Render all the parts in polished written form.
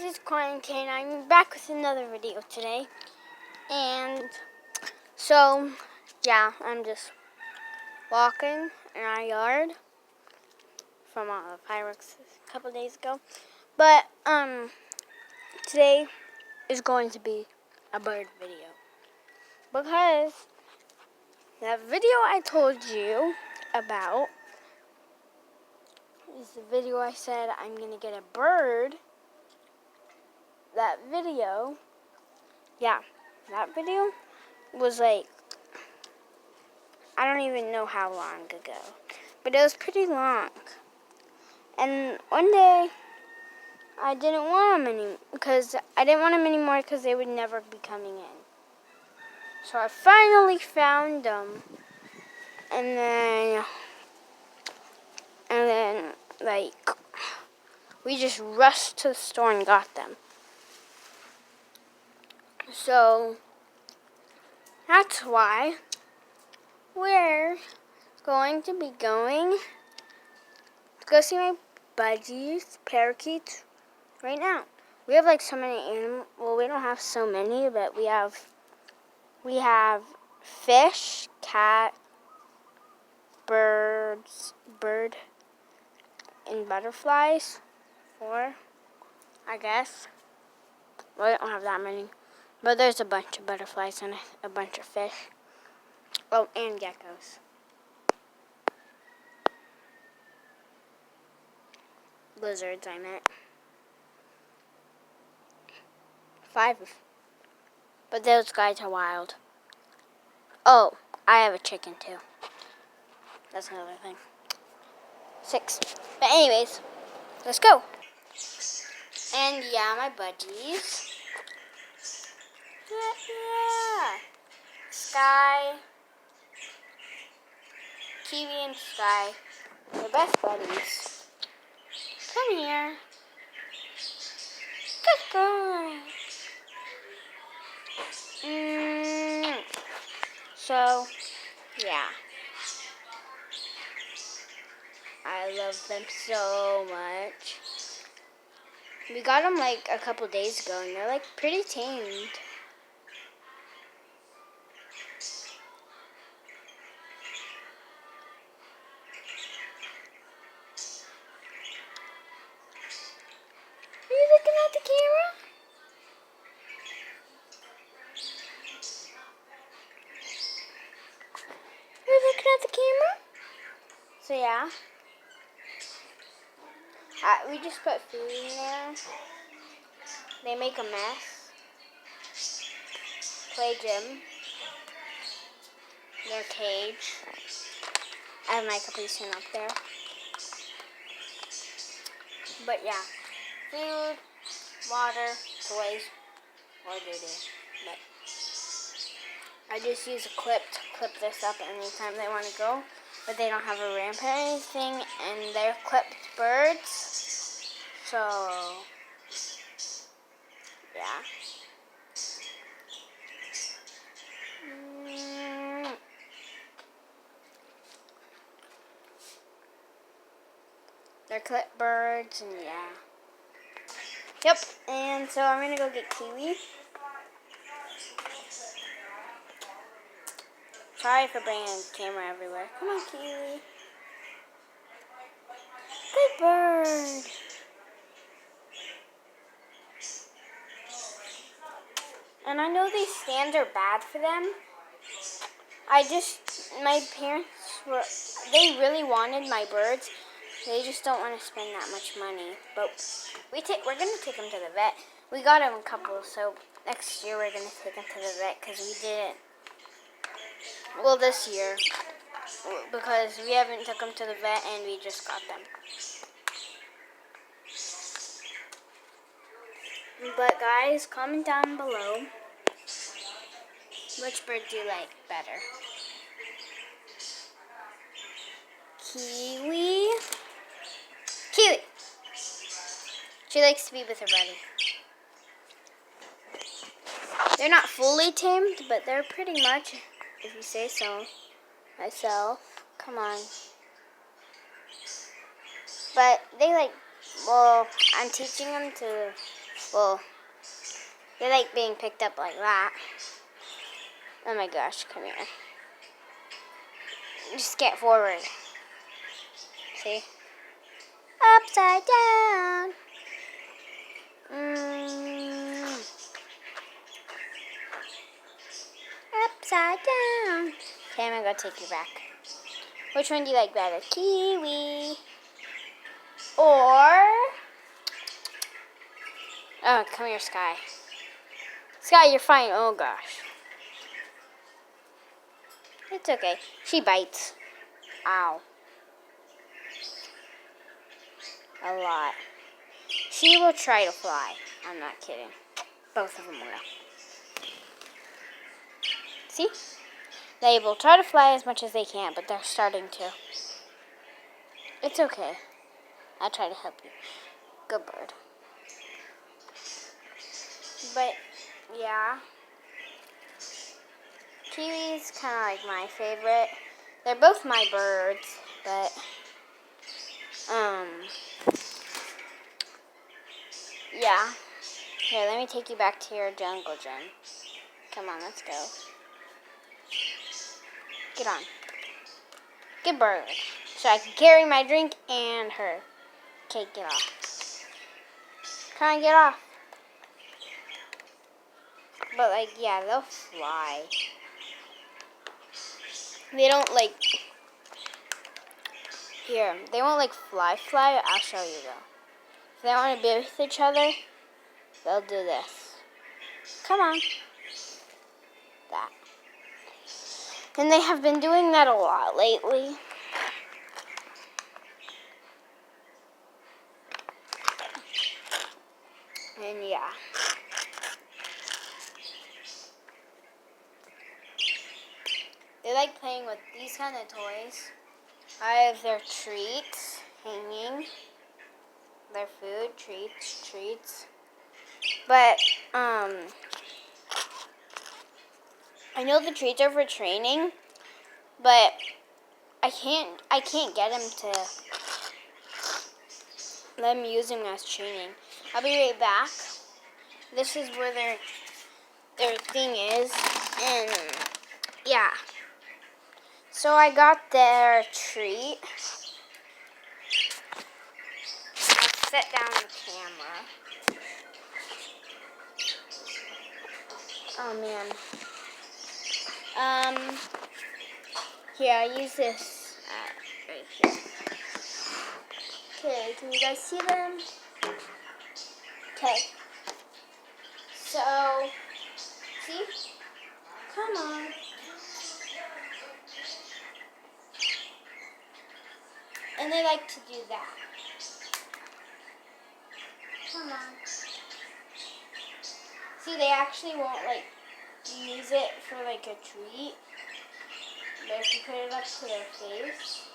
guys, it's Quarantine. I'm back with another video today. And so, yeah, I'm just walking in our yard from all the fireworks a couple days ago. But today is going to be a bird video. Because that video I told you about is the video I said I'm going to get a bird. That video was like, I don't even know how long ago, but it was pretty long. And one day, I didn't want them anymore because they would never be coming in. So I finally found them, and then like, we just rushed to the store and got them. So that's why we're going to be going to go see my buddies, parakeets, right now. We have like so many animals. Well, we don't have so many, but we have fish, cat, bird, and butterflies. 4, I guess. Well, we don't have that many, but there's a bunch of butterflies and a bunch of fish. Oh, and geckos. Lizards, I meant. 5. But those guys are wild. Oh, I have a chicken too. That's another thing. 6. But anyways, let's go. And yeah, my buddies. Yeah. Sky. Kiwi and Sky. We're best buddies. Come here. Good girl. So, yeah. I love them so much. We got them like a couple days ago, and they're like pretty tamed. Are you looking at the camera? Are you looking at the camera? So yeah. We just put food in there. They make a mess. Play gym. Their cage. I have my Capri up there. But yeah. Food, water, toys, or doo-doo. But I just use a clip to clip this up anytime they want to go. But they don't have a ramp or anything, and they're clipped birds. So, yeah. They're clipped birds, and yeah. Yep, and so I'm going to go get Kiwi. Sorry for bringing the camera everywhere. Come on, Kiwi. Good bird. And I know these stands are bad for them. My parents they really wanted my birds. They just don't want to spend that much money. But we're going to take them to the vet. We got them a couple, so next year we're going to take them to the vet because we didn't. Well, this year, because we haven't took them to the vet and we just got them. But guys, comment down below which bird do you like better. Kiwi. Kiwi. She likes to be with her buddy. They're not fully tamed, but they're pretty much, if you say so myself. Come on. But they I'm teaching them to Well, they like being picked up like that. Oh my gosh, come here. Just get forward. See? Upside down. Upside down. Okay, I'm gonna go take you back. Which one do you like better? Kiwi or... Oh, come here, Sky. Sky, you're fine. Oh, gosh. It's okay. She bites. Ow. A lot. She will try to fly. I'm not kidding. Both of them will. See? They will try to fly as much as they can, but they're starting to. It's okay. I'll try to help you. Good bird. But, yeah. Kiwi's kind of like my favorite. They're both my birds, but, yeah. Here, let me take you back to your jungle gym. Come on, let's go. Get on. Good bird. So I can carry my drink and her. Okay, get off. Come on, get off. But, like, yeah, they'll fly. They don't, like... Here, they won't, like, fly. I'll show you, though. If they want to be with each other, they'll do this. Come on. That. And they have been doing that a lot lately. And yeah. They like playing with these kind of toys. I have their treats hanging. Their food, treats. But, I know the treats are for training, but I can't get them to let them use them as training. I'll be right back. This is where their thing is, and yeah. So I got their treat. I'll set down the camera. Oh man. Here, I use this right here. Okay, can you guys see them? Okay. So, see? Come on. And they like to do that. Come on. See, they actually won't, like, use it for, like, a treat. But if you put it up to their face,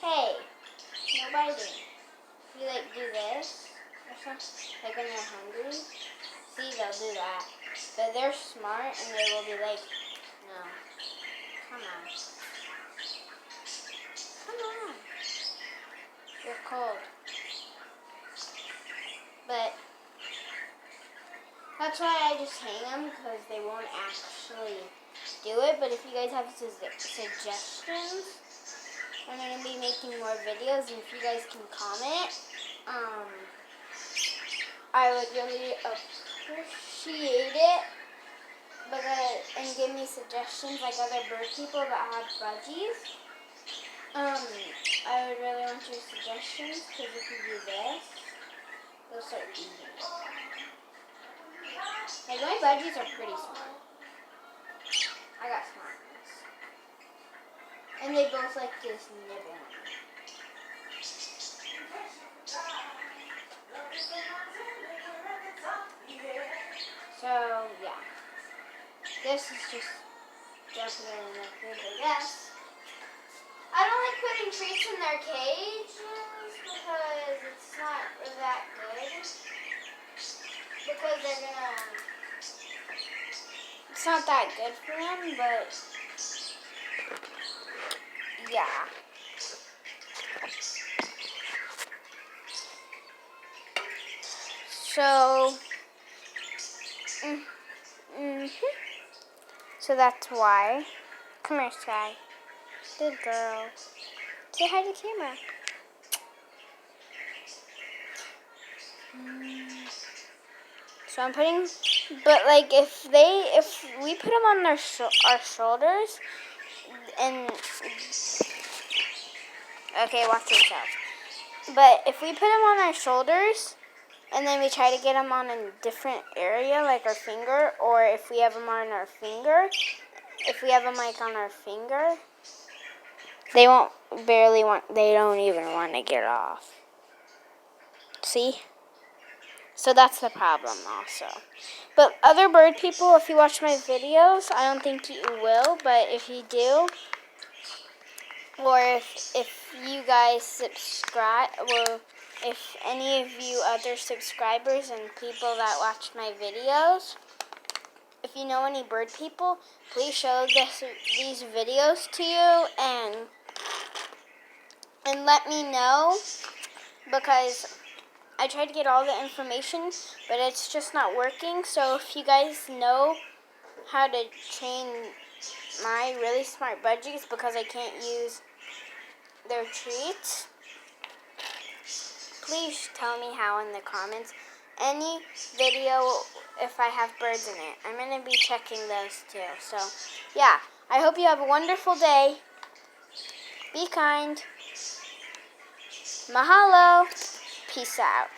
hey, no biting. You, like, do this or something, like when they're hungry. See, they'll do that. But they're smart, and they will be like, no, come on. Come on. You're cold. But that's why I just hang them, because they won't actually do it. But if you guys have suggestions, I'm going to be making more videos, and if you guys can comment, I would really appreciate it. And give me suggestions like other bird people that have budgies. I would really want your suggestions, because if you do this, they'll start eating it. Like, my budgies are pretty smart. I got smart ones. And they both like just nibble. So, yeah. This is just jumping in the food, I guess. I don't like putting treats in their cages because it's not that good. Because they're gonna... It's not that good for them, but... Yeah. So, Mm-hmm. So that's why. Come here, Sky. Good girl. Say hi to the camera. So I'm putting, but like if we put them on our shoulders, and okay, watch yourself. But if we put them on our shoulders, and then we try to get them on a different area, like our finger, or if we have them on our finger, if we have them like on our finger, they don't even want to get off. See? So that's the problem also. But other bird people, if you watch my videos, I don't think you will, but if you do, or if you guys subscribe, well, if any of you other subscribers and people that watch my videos, if you know any bird people, please show these videos to you and let me know, because I tried to get all the information, but it's just not working. So if you guys know how to train my really smart budgies because I can't use their treats, please tell me how in the comments. Any video if I have birds in it, I'm going to be checking those too. So yeah, I hope you have a wonderful day. Be kind. Mahalo. Peace out.